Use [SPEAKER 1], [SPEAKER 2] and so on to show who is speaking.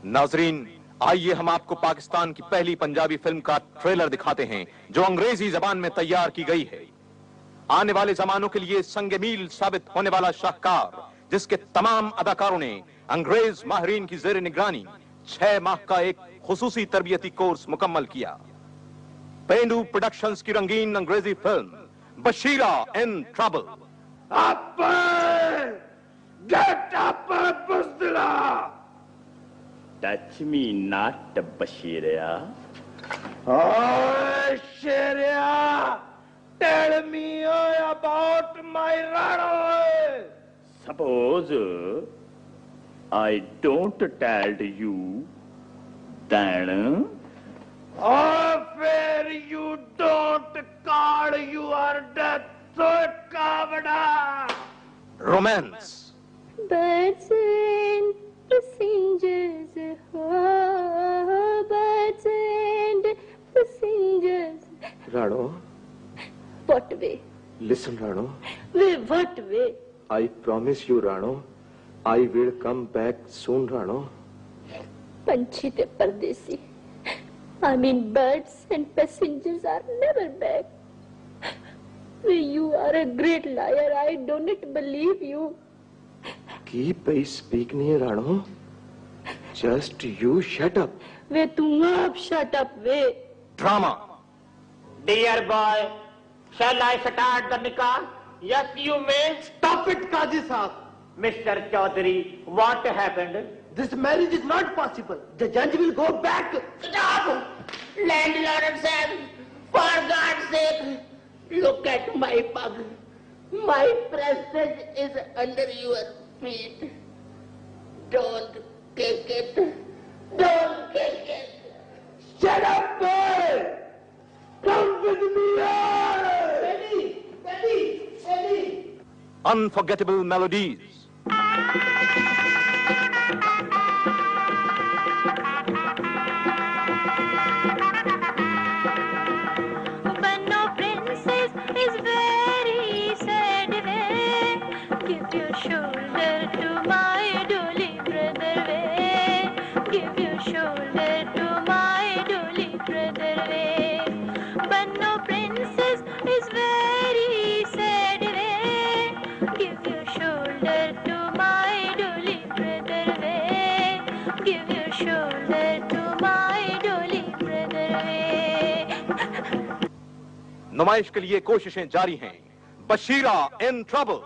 [SPEAKER 1] नाजरीन, आइए हम आपको पाकिस्तान की पहली पंजाबी फिल्म का ट्रेलर दिखाते हैं जो अंग्रेजी जबान में तैयार की गई है। आने वाले जमानों के लिए संग-ए-मील साबित होने वाला शाहकार, जिसके तमाम अदाकारों ने अंग्रेज माहिरीन की जेर निगरानी 6 माह का एक खुसूसी तरबियती कोर्स मुकम्मल किया। पेंडू प्रोडक्शंस की रंगीन अंग्रेजी film Bashira in trouble.
[SPEAKER 2] Get up, Buzdila!
[SPEAKER 3] Touch me not, Bashira.
[SPEAKER 2] Oh, Sharia! Tell me about my Rano!
[SPEAKER 3] Suppose I don't tell you, then?
[SPEAKER 2] Oh, where you don't call your death so Kavada!
[SPEAKER 1] Romance.
[SPEAKER 4] Birds and passengers, oh, birds and passengers.
[SPEAKER 5] Rano.
[SPEAKER 4] What way?
[SPEAKER 5] Listen, Rano.
[SPEAKER 4] Way, what way?
[SPEAKER 5] I promise you, Rano. I will come back soon, Rano.
[SPEAKER 4] Panchi te pardesi. I mean, birds and passengers are never back. You are a great liar. I do not believe you.
[SPEAKER 5] Keep speak nahi, Rano. Just you shut up.
[SPEAKER 4] वे तू आप shut up, way.
[SPEAKER 1] Drama.
[SPEAKER 6] Dear boy, shall I start the nikah? Yes, you may.
[SPEAKER 2] Stop it, Qazi Saab.
[SPEAKER 6] Mr. Chaudhary, what happened?
[SPEAKER 2] This marriage is not possible. The judge will go back.
[SPEAKER 6] Stop! Landlord said, for God's sake, look at my pug. My prestige is under your feet. Don't kick it. Don't kick it.
[SPEAKER 2] Shut up, boy! Come with me! Daddy! Daddy! Daddy!
[SPEAKER 1] Unforgettable melodies.
[SPEAKER 4] But no princess is very sad way. Give your shoulder to my dolly brother way. Give your shoulder to my dolly brother way. But no princess is very sad way. Give your shoulder to my dolly brother way. Give your shoulder to my dolly brother way.
[SPEAKER 1] नुमाइश के लिए कोशिशें जारी हैं। Bashira in trouble.